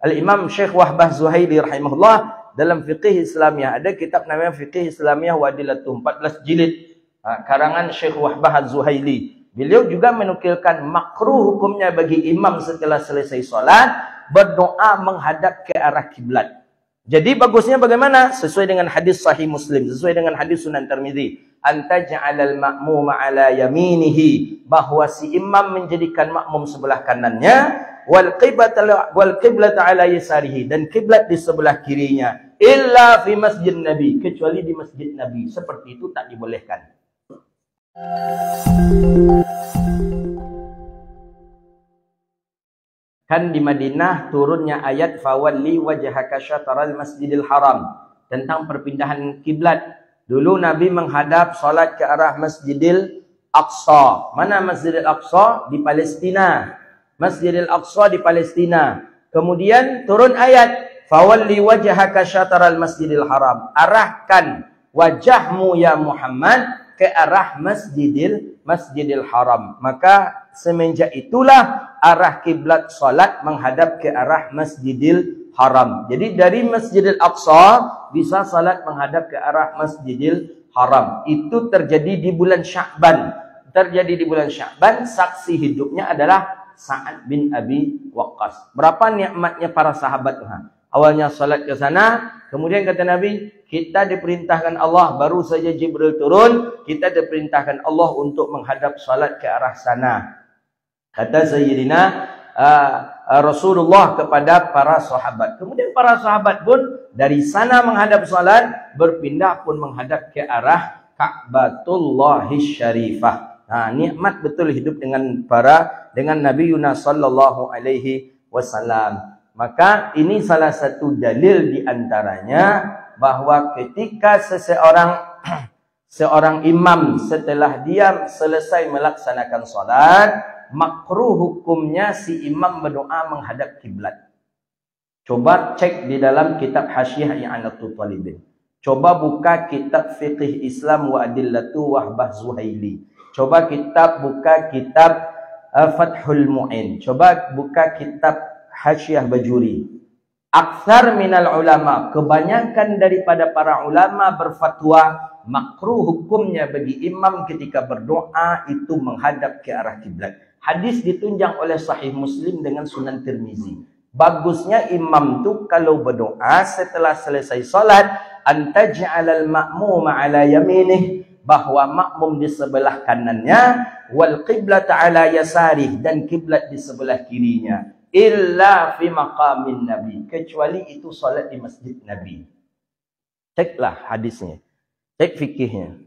Al-Imam Syekh Wahbah Zuhaili rahimahullah dalam fiqih Islamiyah, ada kitab namanya Fiqih Islamiyah wa Adillatuh, 14 jilid, karangan Syekh Wahbah Zuhaili. Beliau juga menukilkan makruh hukumnya bagi imam setelah selesai solat berdoa menghadap ke arah kiblat. Jadi bagusnya bagaimana? Sesuai dengan hadis Sahih Muslim, sesuai dengan hadis Sunan Tirmizi, antaj'alal ma'muma ala yaminihi, bahwa si imam menjadikan makmum sebelah kanannya, wal qiblata ala yasarihi, dan kiblat di sebelah kirinya, illa fi masjid Nabi, kecuali di masjid Nabi. Seperti itu tak dibolehkan. Kan di Madinah turunnya ayat fawalli wajhaka syatral masjidil haram, tentang perpindahan kiblat. Dulu Nabi menghadap salat ke arah Masjidil Aqsa. Mana Masjidil Aqsa? Di Palestina. Masjidil Aqsa di Palestina. Kemudian turun ayat fawalli wajhaka syatral masjidil haram, arahkan wajahmu ya Muhammad ke arah Masjidil Haram. Maka semenjak itulah arah kiblat salat menghadap ke arah Masjidil Haram. Jadi dari Masjidil Aqsa bisa salat menghadap ke arah Masjidil Haram. Itu terjadi di bulan Sya'ban. Terjadi di bulan Sya'ban, saksi hidupnya adalah Sa'ad bin Abi Waqqas. Berapa nikmatnya para sahabat. Awalnya salat ke sana, kemudian kata Nabi, kita diperintahkan Allah, baru saja Jibril turun, kita diperintahkan Allah untuk menghadap salat ke arah sana. Kata Sayyidina Rasulullah kepada para sahabat. Kemudian para sahabat pun dari sana menghadap salat, berpindah pun menghadap ke arah Ka'batullahis Syarifah. Nah, nikmat betul hidup dengan Nabi Yunus sallallahu alaihi wasallam. Maka ini salah satu dalil di antaranya bahwa ketika seorang imam setelah dia selesai melaksanakan salat, makruh hukumnya si imam berdoa menghadap kiblat. Coba cek di dalam kitab Hasyiah I'anatul Talibin. Coba buka kitab Fiqih Islam wa Adillatuh Wahbah Zuhaili. Coba buka kitab Fathul Mu'in. Coba buka kitab Hasyiah Bajuri. Aksar minal ulama, kebanyakan daripada para ulama berfatwa makruh hukumnya bagi imam ketika berdoa itu menghadap ke arah kiblat. Hadis ditunjang oleh Sahih Muslim dengan Sunan Tirmizi. Bagusnya imam tu kalau berdoa setelah selesai salat, antaj'alal ma'muma ala yaminih, bahwa makmum di sebelah kanannya, wal qiblata ala yasarih, dan kiblat di sebelah kirinya. Illa fi maqamin Nabi, kecuali itu salat di masjid Nabi. Ceklah hadisnya, cek fikihnya.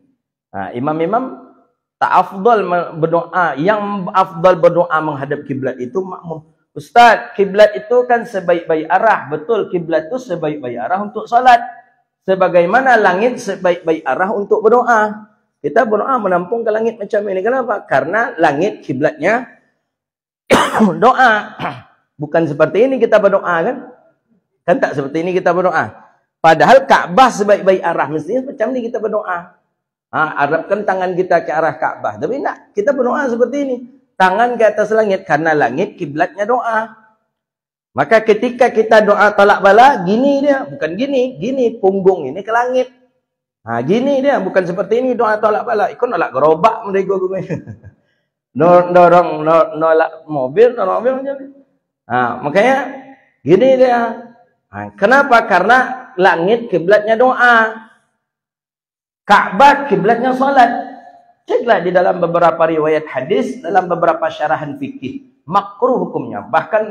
Nah, imam-imam tak afdal berdoa, yang afdal berdoa menghadap kiblat itu makmum. Ustaz, kiblat itu kan sebaik-baik arah. Betul, kiblat itu sebaik-baik arah untuk salat. Sebagaimana langit sebaik-baik arah untuk berdoa. Kita berdoa menampung ke langit macam ini. Kenapa? Karena langit kiblatnya doa. Bukan seperti ini kita berdoa kan? Kan tak seperti ini kita berdoa. Padahal Ka'bah sebaik-baik arah. Mestinya macam ini kita berdoa. Arabkan tangan kita ke arah Ka'bah. Tapi tidak, kita berdoa seperti ini. Tangan ke atas langit. Karena langit kiblatnya doa. Maka ketika kita doa tolak bala, gini dia. Bukan gini. Gini, punggung ini ke langit. Gini dia. Bukan seperti ini doa tolak bala. Ikut nolak gerobak mereka. Dorong nolak mobil macam ni. Makanya gini dia. Kenapa? Karena langit kiblatnya doa, Ka'bah kiblatnya salat. Ceklah di dalam beberapa riwayat hadis, dalam beberapa syarahan fikih, makruh hukumnya. Bahkan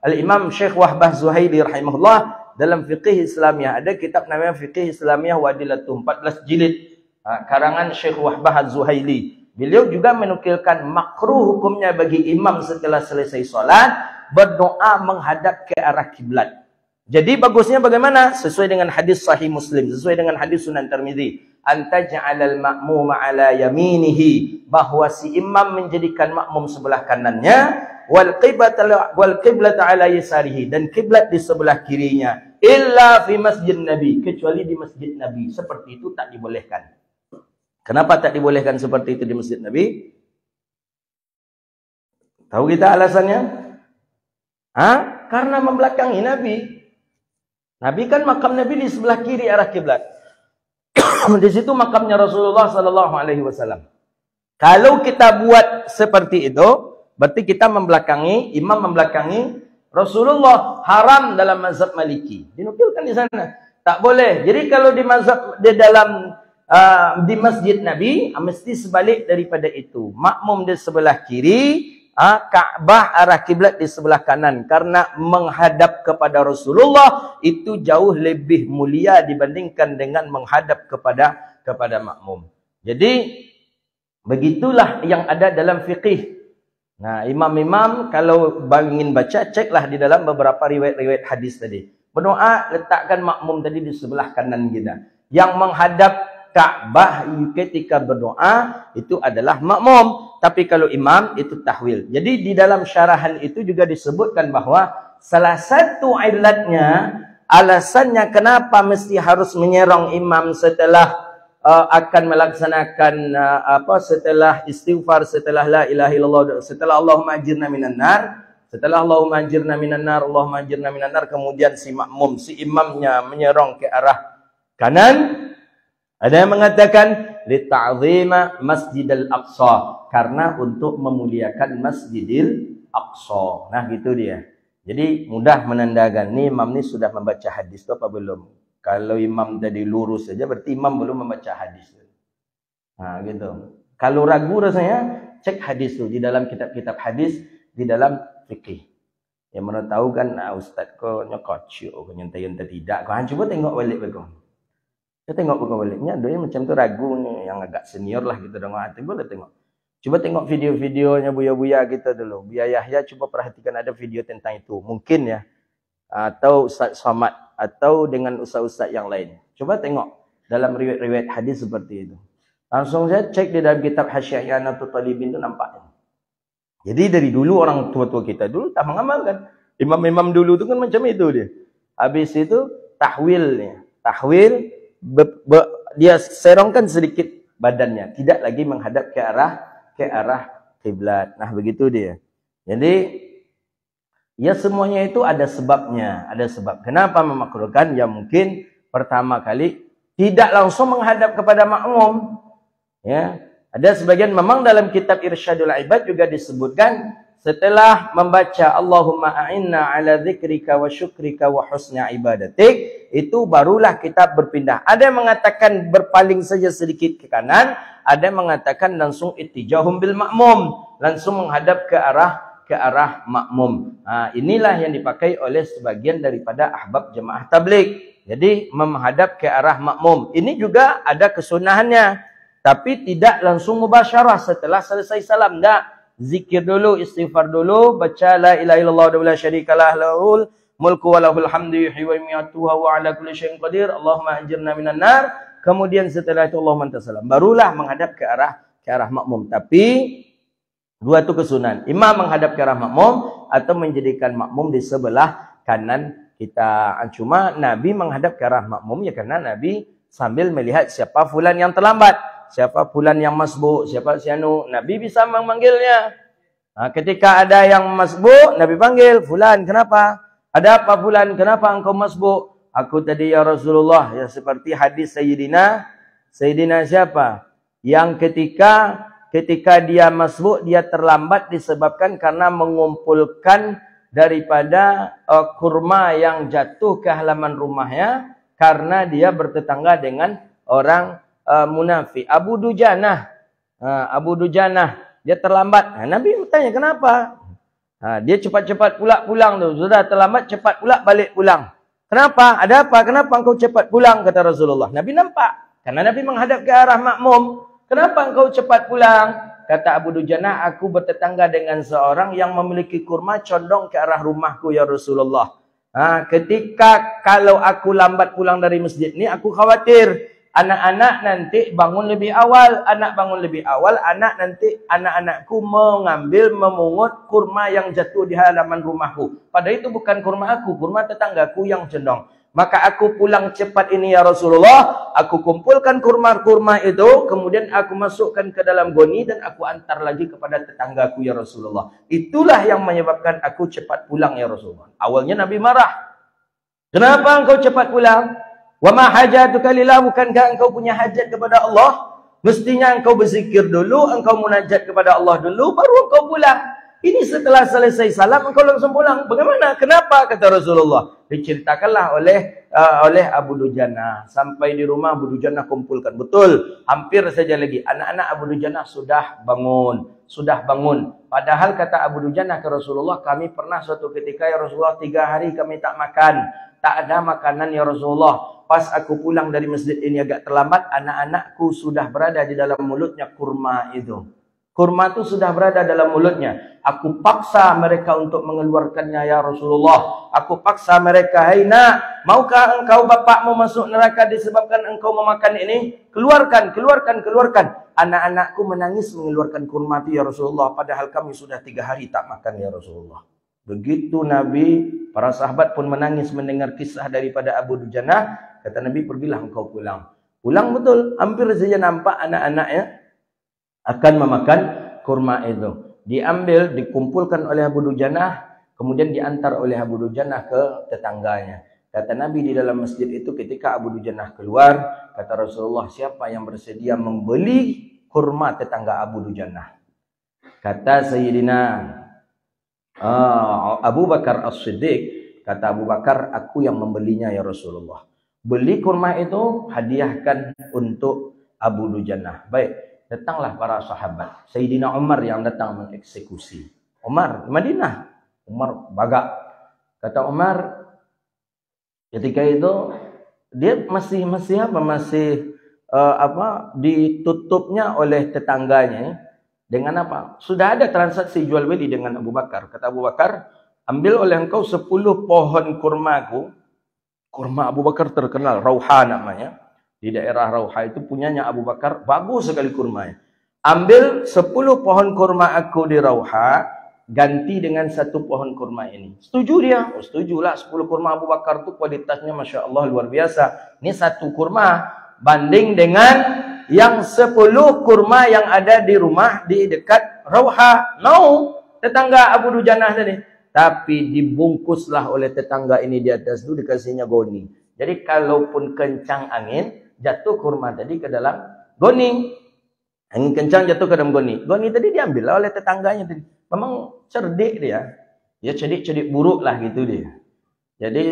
Al-Imam Syekh Wahbah Zuhaili rahimahullah dalam Fiqih Islamiyah, ada kitab namanya Fiqih Islamiyah wa Adillatuh, 14 jilid, karangan Syekh Wahbah Zuhaili. Beliau juga menukilkan makruh hukumnya bagi imam setelah selesai salat berdoa menghadap ke arah kiblat. Jadi bagusnya bagaimana? Sesuai dengan hadis Sahih Muslim, sesuai dengan hadis Sunan Tirmizi, antaj'alal ma'muma ala yaminihi, bahwa si imam menjadikan makmum sebelah kanannya, wal qiblata ala yasarihi, dan kiblat di sebelah kirinya, illa fi masjid Nabi, kecuali di masjid Nabi. Seperti itu tak dibolehkan. Kenapa tak dibolehkan seperti itu di masjid Nabi? Tahu kita alasannya? Karena membelakangi Nabi. Nabi kan makam Nabi di sebelah kiri arah kiblat. Di situ makamnya Rasulullah sallallahu alaihi wasallam. Kalau kita buat seperti itu, berarti kita membelakangi, imam membelakangi Rasulullah. Haram dalam mazhab Maliki. Dinukilkan di sana. Tak boleh. Jadi kalau di mazhab di dalam di masjid Nabi, mesti sebalik daripada itu. Makmum di sebelah kiri, Ka'bah arah kiblat di sebelah kanan. Karena menghadap kepada Rasulullah itu jauh lebih mulia dibandingkan dengan menghadap kepada makmum. Jadi begitulah yang ada dalam fiqih. Nah, imam-imam kalau ingin baca, ceklah di dalam beberapa riwayat-riwayat hadis tadi. Berdoa, letakkan makmum tadi di sebelah kanan kita. Yang menghadap Ka'bah ketika berdoa itu adalah makmum. Tapi kalau imam itu tahwil. Jadi di dalam syarahan itu juga disebutkan bahwa salah satu ilatnya, alasannya kenapa mesti harus menyerang imam setelah akan melaksanakan setelah istighfar, setelah la ilaha illallah, setelah Allahumma ajirna minan nar, setelah Allahumma ajirna minan nar, Allahumma ajirna minan nar, kemudian si makmum, si imamnya menyerang ke arah kanan. Ada yang mengatakan li ta'zima Masjidil Aqsa, karena untuk memuliakan Masjidil Aqsa. Nah, gitu dia. Jadi mudah menandakan ni imam ni sudah membaca hadis tu apa belum. Kalau imam tadi lurus saja, berarti imam belum membaca hadis. Nah, gitu. Kalau ragu rasanya, cek hadis tu di dalam kitab-kitab hadis, di dalam fikih. Yang mana tahu kan, ustaz kau nyokocuk, kau nyantai-nyantai tidak. Kau coba tengok balik bagus. Kita tengok baliknya, dia macam tu ragu ni, yang agak senior lah gitu dong. Boleh tengok. Coba tengok video-videonya Buya-Buya kita dulu. Buya Yahya, coba perhatikan ada video tentang itu. Mungkin ya. Atau Ustaz Somad, atau dengan ustaz-ustaz yang lain. Coba tengok dalam riwayat-riwayat hadis seperti itu. Langsung saya cek di dalam kitab Hasyiah I'anatul Talibin itu nampaknya. Jadi dari dulu orang tua-tua kita dulu tak mengamalkan. Imam-imam dulu itu kan macam itu dia. Habis itu tahwilnya. Tahwil, dia serongkan sedikit badannya. Tidak lagi menghadap ke arah kiblat. Nah, begitu dia. Jadi ya semuanya itu ada sebabnya, ada sebab. Kenapa memakruhkan? Ya mungkin pertama kali tidak langsung menghadap kepada makmum. Ya, ada sebagian memang dalam kitab Irsyadul Ibad juga disebutkan setelah membaca Allahumma a'inna ala dzikrika wa syukrika wa husna ibadatik, itu barulah kita berpindah. Ada yang mengatakan berpaling saja sedikit ke kanan, ada yang mengatakan langsung ittijahum bil makmum, langsung menghadap ke arah makmum. Inilah yang dipakai oleh sebagian daripada ahbab jemaah tabligh. Jadi menghadap ke arah makmum. Ini juga ada kesunahannya. Tapi tidak langsung mubasyarah setelah selesai salam. Tak. Zikir dulu, istighfar dulu, baca la ilaha illallah wa la syarikalah lahul mulku wa lahul hamdu yuhyi wa yumiitu wa ala kulli syai'in qadir. Allahumma ajirna minan nar. Kemudian setelah itu Allahumma anta salam. Barulah menghadap ke arah makmum. Tapi dua itu kesunahan. Imam menghadap ke arah makmum atau menjadikan makmum di sebelah kanan kita. Cuma Nabi menghadap ke arah makmum ya karena Nabi sambil melihat siapa fulan yang terlambat, siapa fulan yang masbuk, siapa sianu. Nabi bisa memanggilnya. Ketika ada yang masbuk, Nabi panggil, fulan kenapa? Ada apa fulan? Kenapa engkau masbuk? Aku tadi ya Rasulullah, ya seperti hadis Sayyidina siapa? Yang ketika dia masbuk, dia terlambat disebabkan karena mengumpulkan daripada kurma yang jatuh ke halaman rumahnya karena dia bertetangga dengan orang munafik. Abu Dujanah, dia terlambat. Nabi bertanya kenapa? Dia cepat-cepat pulang tu. Sudah terlambat, cepat pula balik pulang. Kenapa? Ada apa? Kenapa engkau cepat pulang? Kata Rasulullah. Nabi nampak. Karena Nabi menghadap ke arah makmum. Kenapa engkau cepat pulang? Kata Abu Dujanah, aku bertetangga dengan seorang yang memiliki kurma condong ke arah rumahku ya Rasulullah. Ketika kalau aku lambat pulang dari masjid ni, aku khawatir anak-anak nanti bangun lebih awal. Anak-anakku mengambil, memungut kurma yang jatuh di halaman rumahku. Padahal itu bukan kurma aku, kurma tetanggaku yang condong. Maka aku pulang cepat ini ya Rasulullah. Aku kumpulkan kurma-kurma itu, kemudian aku masukkan ke dalam goni dan aku antar lagi kepada tetanggaku ya Rasulullah. Itulah yang menyebabkan aku cepat pulang ya Rasulullah. Awalnya Nabi marah. Kenapa engkau cepat pulang? Wa ma hajatuka lillah, bukankah engkau punya hajat kepada Allah? Mestinya engkau berzikir dulu, engkau munajat kepada Allah dulu, baru engkau pulang. Ini setelah selesai salam engkau langsung pulang. Bagaimana? Kenapa? Kata Rasulullah. Diceritakanlah oleh Abu Dujana. Sampai di rumah Abu Dujana kumpulkan. Betul, hampir saja lagi anak-anak Abu Dujana sudah bangun. Padahal kata Abu Dujana ke Rasulullah, kami pernah suatu ketika ya Rasulullah 3 hari kami tak makan. Tak ada makanan ya Rasulullah. Pas aku pulang dari masjid ini agak terlambat, anak-anakku sudah berada di dalam mulutnya kurma itu. Kurma itu sudah berada dalam mulutnya. Aku paksa mereka untuk mengeluarkannya ya Rasulullah. Aku paksa mereka, "Hai nak, maukah engkau bapakmu masuk neraka disebabkan engkau memakan ini? Keluarkan. Anak-anakku menangis mengeluarkan kurma itu ya Rasulullah. Padahal kami sudah 3 hari tak makan ya Rasulullah." Begitu Nabi, para sahabat pun menangis mendengar kisah daripada Abu Dujana. Kata Nabi, pergilah engkau pulang. Pulang betul, hampir saja nampak anak-anaknya akan memakan kurma itu. Diambil, dikumpulkan oleh Abu Dujana, kemudian diantar oleh Abu Dujana ke tetangganya. Kata Nabi di dalam masjid itu ketika Abu Dujana keluar, kata Rasulullah, siapa yang bersedia membeli kurma tetangga Abu Dujana? Kata Sayyidina Abu Bakar As-Siddiq, kata Abu Bakar, aku yang membelinya ya Rasulullah. Beli kurma itu, hadiahkan untuk Abu Dujana. Baik. Datanglah para sahabat. Sayyidina Umar yang datang mengeksekusi. Umar, Madinah. Umar bagak. Kata Umar, ketika itu dia masih ditutupnya oleh tetangganya dengan apa? Sudah ada transaksi jual beli dengan Abu Bakar. Kata Abu Bakar, ambil oleh engkau 10 pohon kurmaku. Kurma Abu Bakar terkenal, Rauha namanya. Di daerah Rauha itu punyanya Abu Bakar, bagus sekali kurmanya. Ambil 10 pohon kurma aku di Rauha, ganti dengan 1 pohon kurma ini. Setuju dia? Oh, setujulah. 10 kurma Abu Bakar itu kualitasnya Masya Allah luar biasa. Ini 1 kurma banding dengan yang 10 kurma yang ada di rumah di dekat Rauha. Mau tetangga Abu Dujana tadi. Tapi dibungkuslah oleh tetangga ini di atas itu, dikasihnya goni. Jadi kalaupun kencang angin, jatuh kurma tadi ke dalam goni. Angin kencang jatuh ke dalam goni. Goni tadi diambil oleh tetangganya tadi. Memang cerdik dia. Ya cerdik buruk lah gitu dia. Jadi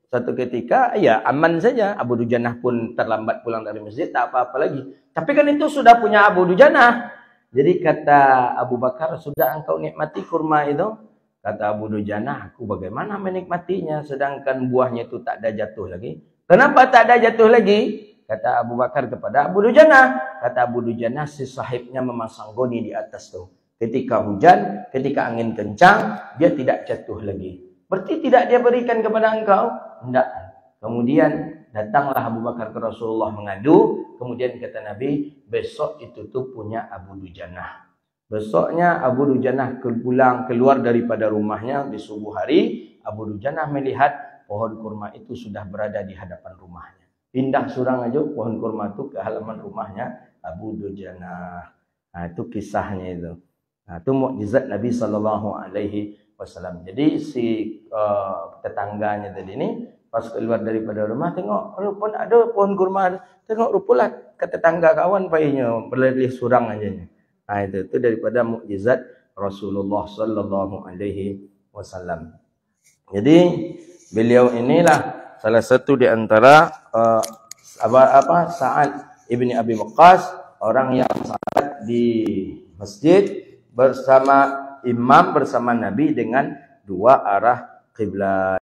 satu ketika ya aman saja. Abu Dujana pun terlambat pulang dari masjid, tak apa-apa lagi. Tapi kan itu sudah punya Abu Dujana. Jadi kata Abu Bakar, sudah engkau nikmati kurma itu? Kata Abu Dujana, aku bagaimana menikmatinya sedangkan buahnya itu tak ada jatuh lagi. Kenapa tak ada jatuh lagi? Kata Abu Bakar kepada Abu Dujana. Kata Abu Dujana, si sahibnya memasang goni di atas tu. Ketika hujan, ketika angin kencang, dia tidak jatuh lagi. Berarti tidak dia berikan kepada engkau? Tidak. Kemudian datanglah Abu Bakar ke Rasulullah mengadu. Kemudian kata Nabi, besok itu tuh punya Abu Dujana. Besoknya Abu Dujana keluar daripada rumahnya di subuh hari. Abu Dujana melihat pohon kurma itu sudah berada di hadapan rumahnya. Pindah surang aja pohon kurma itu ke halaman rumahnya Abu Dujana. Nah, itu kisahnya itu. Nah, itu mukjizat Nabi SAW. Jadi si tetangganya tadi ini pas keluar daripada rumah tengok pun ada pohon kurma. Tengok rupalah ke tetangga kawan payahnya berlari surang aja. Nah, itu daripada mukjizat Rasulullah SAW. Jadi beliau inilah salah satu di antara Sa'ad ibni Abi Waqqas, orang yang salat di masjid bersama imam bersama Nabi dengan 2 arah kiblat.